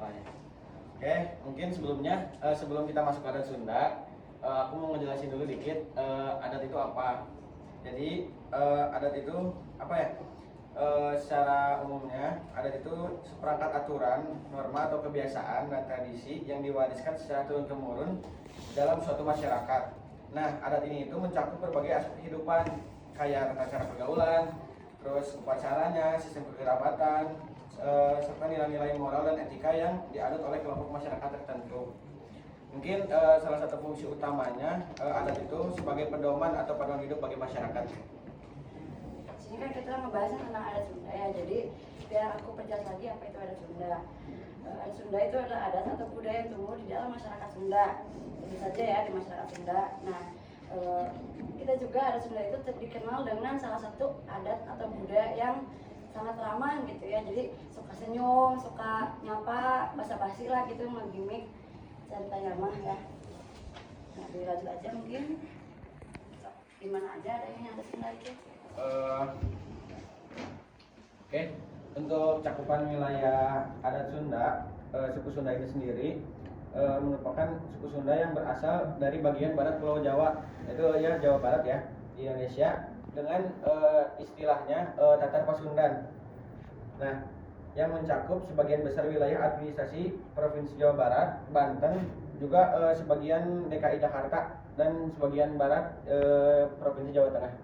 apanya. Oke, mungkin sebelum kita masuk ke adat Sunda, aku mau ngejelasin dulu dikit adat itu apa. Jadi adat itu apa ya? Secara umumnya adat itu seperangkat aturan, norma atau kebiasaan dan tradisi yang diwariskan secara turun temurun dalam suatu masyarakat. Nah, adat ini itu mencakup berbagai aspek kehidupan kayak tata cara pergaulan, terus upacaranya, sistem kekerabatan, serta nilai-nilai moral dan etika yang dianut oleh kelompok masyarakat tertentu. Mungkin salah satu fungsi utamanya adat itu sebagai pedoman atau panduan hidup bagi masyarakat. Sini kan kita ngebahas tentang adat Sunda ya, jadi biar aku perjelas lagi apa itu adat Sunda. Adat Sunda itu adalah adat atau budaya yang tumbuh di dalam masyarakat Sunda, tentu saja ya di masyarakat Sunda. Nah, kita juga adat Sunda itu dikenal dengan salah satu adat atau budaya yang sangat ramah gitu ya, jadi suka senyum, suka nyapa, basa-basi lah gitu, ngegimik, santai ramah ya. Nah, dilanjut aja mungkin, gimana aja ada yang adat Sunda itu? Oke, untuk cakupan wilayah adat Sunda, suku Sunda ini sendiri merupakan suku Sunda yang berasal dari bagian barat Pulau Jawa, itu ya Jawa Barat ya, di Indonesia, dengan istilahnya Tatar Pasundan. Nah, yang mencakup sebagian besar wilayah administrasi Provinsi Jawa Barat, Banten, juga sebagian DKI Jakarta dan sebagian barat Provinsi Jawa Tengah.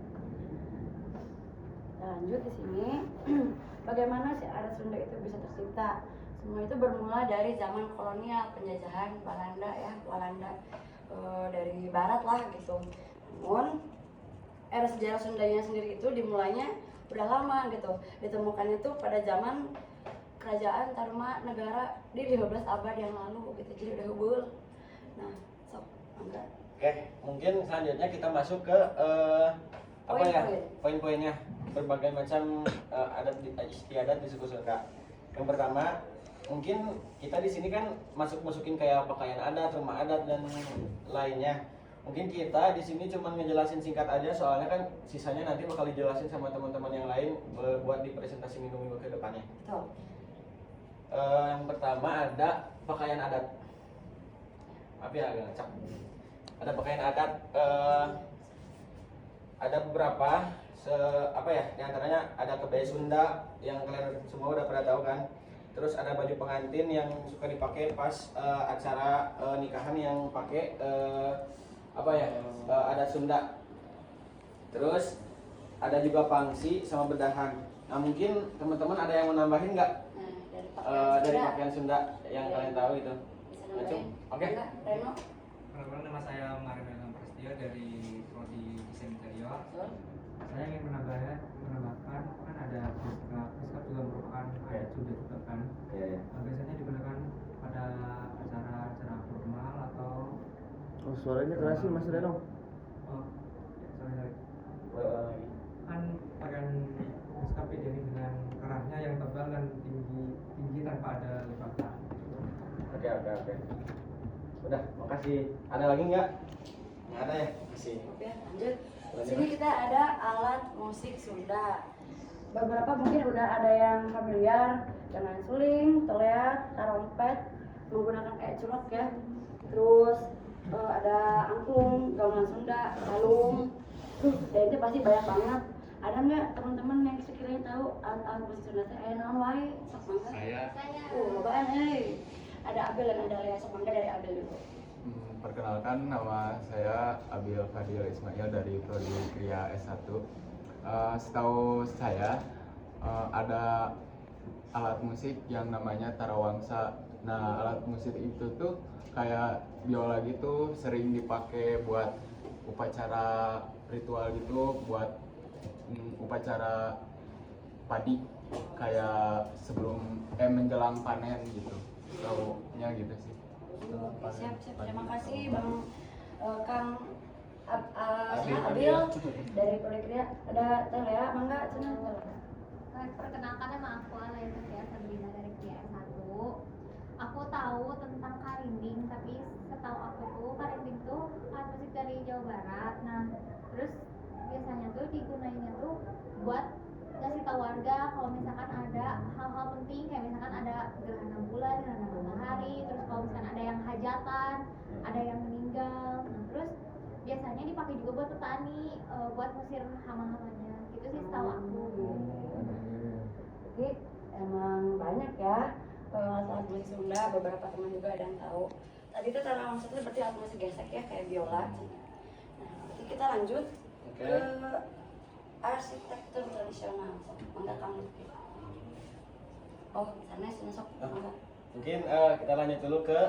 Lanjut di sini, bagaimana sih adat Sunda itu bisa tercipta? Semua itu bermula dari zaman kolonial, penjajahan Walanda dari barat lah gitu. Namun era sejarah Sundanya sendiri itu dimulainya udah lama gitu. Ditemukannya tuh pada zaman kerajaan Tarumanegara di 15 abad yang lalu gitu. Jadi udah hubul. Nah, sok enggak. Oke, mungkin selanjutnya kita masuk ke poin-poinnya, berbagai macam adat istiadat di suku Sunda. Yang pertama, mungkin kita di sini kan masukin kayak pakaian adat, rumah adat dan lainnya. Mungkin kita di sini cuma ngejelasin singkat aja, soalnya kan sisanya nanti bakal dijelasin sama teman-teman yang lain buat di presentasi minggu-minggu ke depannya. Yang pertama ada pakaian adat. Maaf ya agak ngacak. Ada pakaian adat, ada beberapa di antaranya ada kebaya Sunda yang kalian semua udah pernah tahu kan. Terus ada baju pengantin yang suka dipakai pas acara nikahan yang pakai adat Sunda. Terus ada juga pangsi sama bedahan. Nah, mungkin teman-teman ada yang mau nambahin nggak dari pakaian Sunda yang kalian tahu itu? Oke. Perkenalkan, nama saya Mario Prastio dari Prodi Desain Interior. Saya ingin menambahkan kan ada priskap juga merupakan adat Sunda juga kan. Biasanya digunakan pada acara-acara formal atau suaranya keras sih Mas Reno. Sorry. Kan pakaian priskap identik dengan kerahnya yang tebal dan tinggi tanpa ada lipatan. Oke. Udah, makasih. Ada lagi nggak? Nggak ada ya? Makasih. Oke, lanjut. Di sini kita ada alat musik Sunda. Beberapa mungkin udah ada yang familiar dengan suling, toleat, tarompet, menggunakan culok ya. Terus ada angklung, gamelan Sunda, kalung. Dan itu pasti banyak banget. Ada nggak teman-teman yang sekiranya tahu alat musik Sunda teh naon wae? Sok mangga. Saya. Lobaan ada Abel dan ada Lea, sok mangga dari Abel dulu. Perkenalkan, nama saya Abil Fadil Ismail dari Prodi Kria S1. Setahu saya ada alat musik yang namanya tarawangsa. Nah, alat musik itu tuh kayak biola gitu, sering dipakai buat upacara ritual gitu, buat upacara padi kayak sebelum menjelang panen gitu. Taunya gitu sih. Siap. Terima kasih Bang Kang Abil dari Proyekria. Ada Teh Lea, mangga cenah. Perkenalkan, nama aku Alaya Sofia Sabrina dari Kria S1. Aku tahu tentang karinding, tapi setahu aku tuh karinding tuh alat musik dari Jawa Barat. Nah, terus biasanya tuh digunainnya tuh buat ngasih tahu warga kalau misalkan ada hal-hal penting, kayak misalkan ada gerhana bulan bulan, gerhana matahari, terus kalau misalkan ada yang hajatan, ada yang meninggal. Nah, terus biasanya dipakai juga buat petani, buat ngusir hama-hamanya. Gitu sih setahu aku. Jadi emang banyak ya alat musik Sunda, beberapa teman juga ada yang tahu. Tadi itu tanah maksudnya berarti alat musik gesek ya, kayak biola. Nah, nanti kita lanjut Oke. ke arsitektur tradisional. Mangga Kang Lutfi. Oh, sana sini sok. Mangga. Mungkin kita lanjut dulu ke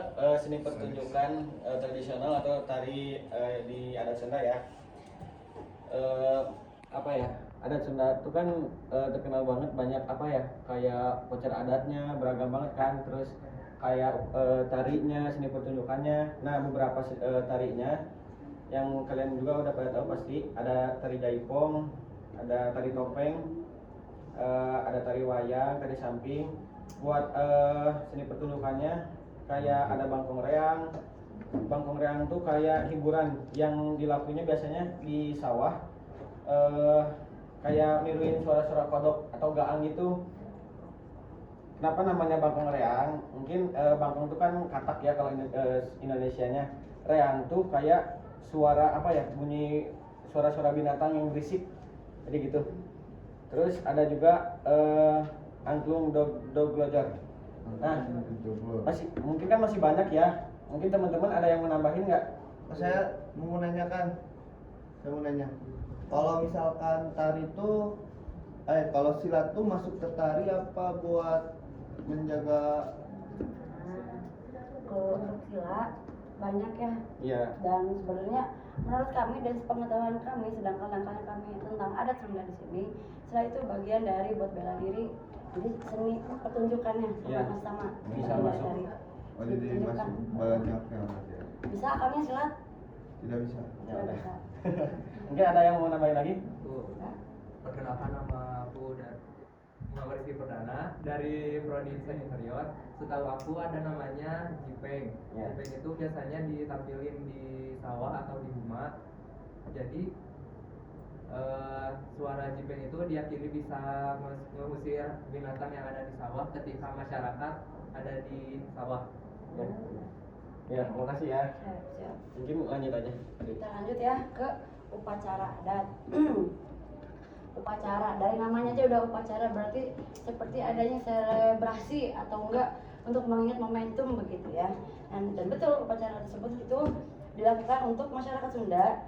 seni pertunjukan tradisional atau tari di adat Sunda ya. Apa ya? Adat Sunda itu kan terkenal banget, banyak apa ya? Kayak voucher adatnya beragam banget kan, terus kayak tarinya, seni pertunjukannya. Nah, beberapa tarinya yang kalian juga udah pada tahu pasti, ada tari jaipong, ada tari topeng, ada tari wayang, tari samping. Buat seni pertunjukannya kayak ada bangkong reang. Bangkong reang tuh kayak hiburan yang dilakuinnya biasanya di sawah, kayak niruin suara-suara kodok atau gaang gitu. Kenapa namanya bangkong reang? Mungkin bangkong itu kan katak ya kalau Indonesianya. Reang tuh kayak suara apa ya, bunyi suara-suara binatang yang berisik, jadi gitu. Terus ada juga angklung doglojor. Nah, mungkin kan masih banyak ya. Mungkin teman-teman ada yang mau nambahin nggak? Saya mau nanyakan, kalau misalkan tari itu, kalau silat tuh masuk ke tari apa buat menjaga? Kalau untuk silat banyak ya. Iya. Dan sebenarnya menurut kami dan sepengetahuan kami, sedangkan langkah kami tentang adat Sunda di sini, silat itu bagian dari buat bela diri. Jadi seni pertunjukannya Iya. sama-sama Bisa bagian masuk. dari Oh, jadi ditunjukkan. masuk banyak ya berarti ya? Bisa kami silat? Tidak bisa. Ya Tidak udah. bisa. Mungkin ada yang mau nambahin lagi? Perkenalkan, nama aku dan Muhammad Rizky Perdana dari Prodi Desain Interior. Setahu aku ada namanya jipeng. Ya. Jipeng itu biasanya ditampilin di sawah atau di rumah. Jadi suara jipeng itu diyakini bisa mengusir binatang yang ada di sawah ketika masyarakat ada di sawah. Ya. Ya, terima kasih ya. Siap, siap. Mungkin lanjut aja. Kita lanjut ya ke upacara adat. Upacara, dari namanya aja udah upacara, berarti seperti adanya selebrasi atau enggak untuk mengingat momentum begitu ya. Dan betul upacara tersebut itu dilakukan untuk masyarakat Sunda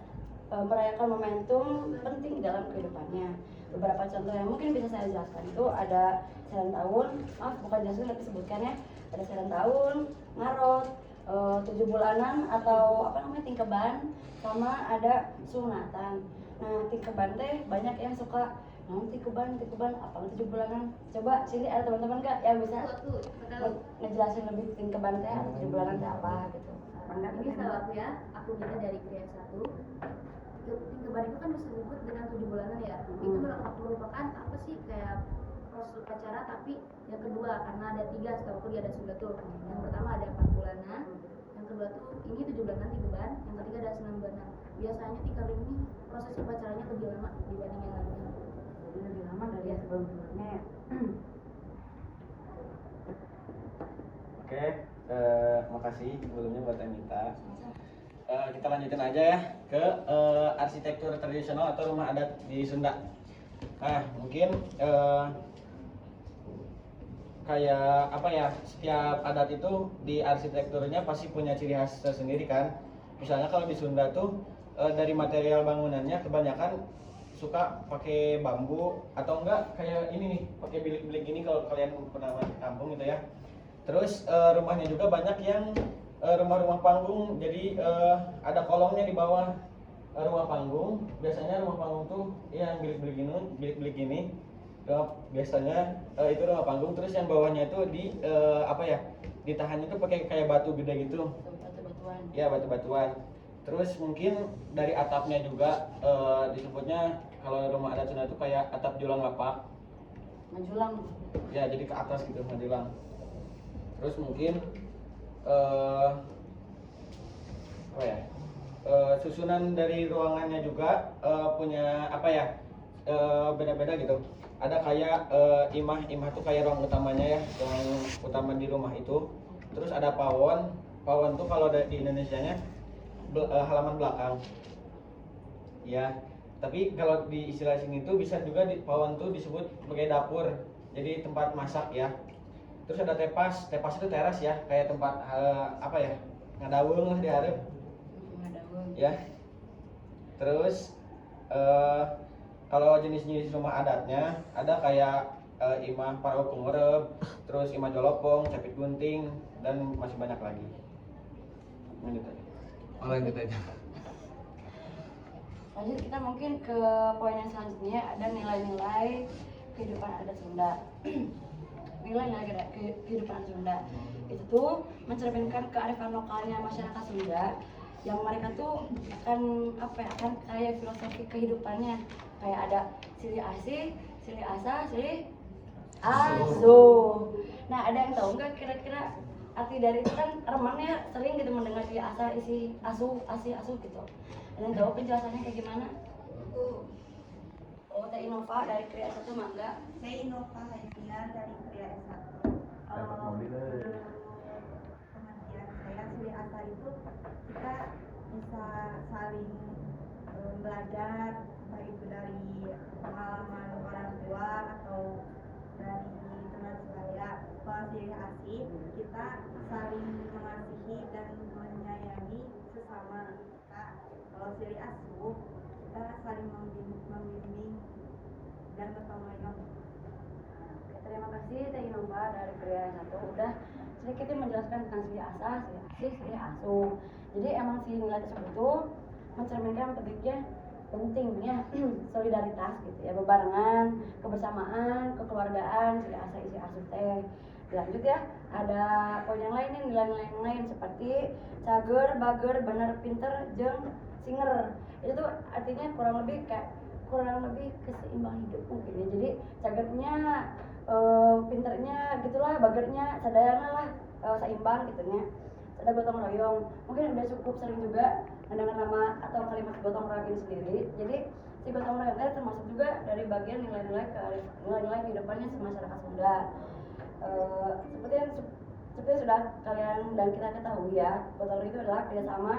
merayakan momentum penting dalam kehidupannya. Beberapa contoh yang mungkin bisa saya jelaskan itu ada Seran Tahun, maaf bukan jelaskan tapi sebutkan ya. Ada Seran Tahun, Ngarot, 7 bulanan atau apa namanya tingkeban, sama ada sunatan. Nah, tingkeban teh banyak yang suka tingkeban apa 7 bulanan. Coba sini ada teman-teman nggak yang bisa ngejelasin lebih tingkeban teh atau 7 bulanan teh apa gitu. Ini salah aku ya, aku juga dari Kriya 1. Tingkeban itu kan disebut dengan 7 bulanan ya. Itu merupakan apa sih, kayak proses upacara tapi yang kedua, karena ada 3 setahu aku di adat Sunda tuh. Yang pertama ada 4 bulanan, yang kedua tuh ini 7 bulanan tingkeban, yang ketiga ada 9 bulanan. Biasanya tingkeban ini proses upacaranya lebih lama dibanding yang lainnya. Jadi lebih lama dari yang sebelumnya ya. Oke, makasih sebelumnya buat Emita. Kita lanjutin aja ya ke arsitektur tradisional atau rumah adat di Sunda. Nah, mungkin kayak apa ya, setiap adat itu di arsitekturnya pasti punya ciri khas tersendiri kan. Misalnya kalau di Sunda tuh dari material bangunannya kebanyakan suka pakai bambu atau enggak kayak ini nih, pakai bilik-bilik ini kalau kalian pernah ke kampung gitu ya. Terus rumahnya juga banyak yang rumah-rumah panggung, jadi ada kolongnya di bawah rumah panggung. Biasanya rumah panggung tuh yang bilik-bilik gini, biasanya itu rumah panggung. Terus yang bawahnya itu di apa ya, ditahannya tuh pakai kayak batu gede gitu. Batu-batuan. Ya, batu-batuan. Terus mungkin dari atapnya juga disebutnya kalau rumah adat Sunda itu kayak atap julang lapak. Menjulang. Ya, jadi ke atas gitu, menjulang. Terus mungkin apa ya, susunan dari ruangannya juga punya apa ya, beda-beda gitu. ada kayak imah tuh kayak ruang utamanya ya, ruang utama di rumah itu. Terus ada pawon tuh kalau di Indonesianya halaman belakang ya, tapi kalau di istilah sini tuh bisa juga di pawon tuh disebut sebagai dapur, jadi tempat masak ya. Terus ada tepas itu teras ya, kayak tempat apa ya, ngadawung lah diharap ya. Terus kalau jenis-jenis rumah adatnya ada kayak imah parau pengerep, terus imah jolopong, capit gunting, dan masih banyak lagi. Lanjut aja. Lanjut aja. Lanjut kita mungkin ke poin yang selanjutnya, ada nilai-nilai kehidupan adat Sunda. Nilai-nilai kehidupan Sunda itu tuh mencerminkan kearifan lokalnya masyarakat Sunda, yang mereka tuh akan kayak filosofi kehidupannya, kayak ada silih asih, silih asah, silih asuh. Nah, ada yang tahu nggak kira-kira arti dari itu? Kan remannya sering gitu mendengar silih asah, isi asuh, asih asuh gitu. Ada yang tahu penjelasannya kayak gimana? Oh, Teh Innova dari Kriya S1 mangga. Saya Innova Haifian dari Kriya S1. Pengertian saya silih asah itu kita bisa saling belajar, baik itu dari pengalaman orang tua atau dari teman sebaya. Kalau silih asih kita saling mengasihi dan menyayangi sesama kita. Kalau silih asuh kita saling membimbing dan bertanggung jawab. Terima kasih Teh Innova dari Kriya S1 udah sedikit menjelaskan tentang silih asah, silih asih, silih asuh. Jadi emang si nilai tersebut tuh mencerminkan pentingnya solidaritas gitu ya, bebarengan, kebersamaan, kekeluargaan, silih asah, silih asuh teh. Lanjut ya, ada poin yang lain nih, nilai-nilai yang lain seperti cager, bager, bener, pinter, jeung singer. Itu tuh artinya kurang lebih keseimbangan hidup mungkin ya. Jadi cagernya pinternya gitulah, bagernya sadayana lah, seimbang gitu nya. Ada gotong royong, mungkin udah cukup sering juga mendengar nama atau kalimat gotong royong ini sendiri. Jadi si gotong royong itu termasuk juga dari bagian nilai-nilai kehidupannya si masyarakat Sunda. Seperti yang sudah kalian dan kita ketahui ya, gotong royong itu adalah kerjasama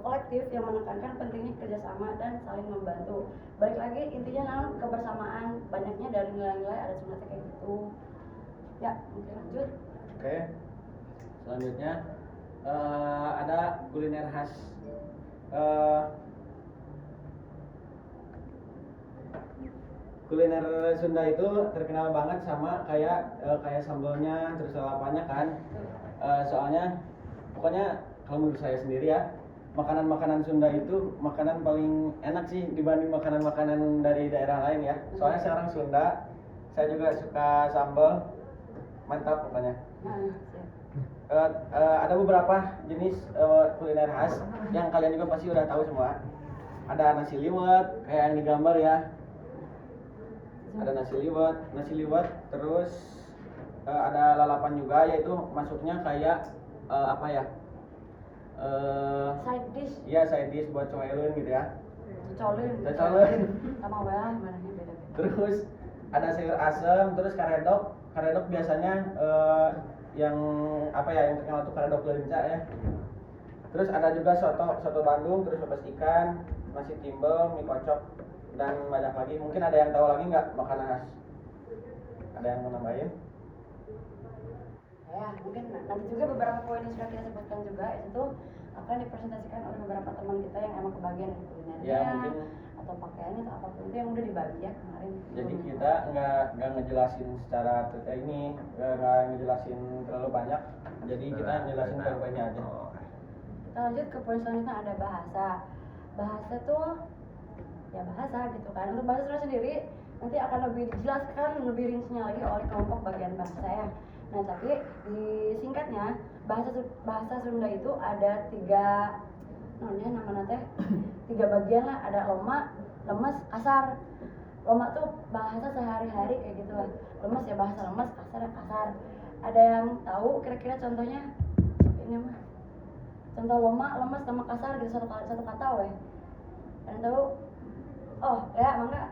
kolektif yang menekankan pentingnya kerjasama dan saling membantu. Balik lagi intinya kebersamaan, banyaknya dari nilai-nilai ada Sunda kayak gitu. Ya, mungkin lanjut. Oke. Selanjutnya ada kuliner khas. Kuliner Sunda itu terkenal banget sama kayak sambalnya, terus lalapannya kan. Soalnya pokoknya kalau menurut saya sendiri ya, makanan-makanan Sunda itu makanan paling enak sih dibanding makanan-makanan dari daerah lain ya. Soalnya saya orang Sunda, saya juga suka sambal, mantap pokoknya. Ada beberapa jenis kuliner khas yang kalian juga pasti udah tahu semua. Ada nasi liwet kayak yang digambar ya. Ada nasi liwet, terus ada lalapan juga, yaitu masuknya kayak apa ya? Side dish. Iya, side dish buat coelun gitu ya. Cocolin. Sama welah mananya beda. Terus ada sayur asem, terus karedok. Karedok biasanya yang apa ya, yang terkenal tuh karedok leunca ya. Terus ada juga soto Bandung, terus bebas ikan, nasi timbel, mie kocok, dan banyak lagi. Mungkin ada yang tahu lagi nggak makanan khas? Ada yang mau nambahin? Ya, mungkin nanti juga beberapa poin yang sudah kita sebutkan juga itu akan dipresentasikan oleh beberapa teman kita yang emang kebagian dari kulinernya Ya, mungkin. atau pakaiannya atau apapun itu yang udah dibagi ya kemarin. Jadi kita nggak ngejelasin secara ini, nggak ngejelasin terlalu banyak. Jadi kita ngejelasin poin-poinnya aja. Kita lanjut ke poin selanjutnya, ada bahasa. Bahasa tuh ya bahasa gitu kan. Untuk bahasa Sunda sendiri nanti akan lebih dijelaskan lebih rincinya lagi oleh kelompok bagian bahasa ya. Nah, tapi di singkatnya bahasa Sunda itu ada tiga bagian lah. Ada loma, lemes, kasar. Loma tuh bahasa sehari-hari kayak gitu lah. Lemes ya bahasa lemes, kasar ya kasar. Ada yang tahu kira-kira contohnya ini mah? Contoh loma, lemes sama kasar gitu, satu kata weh. Ada yang tahu? Oh ya, mangga.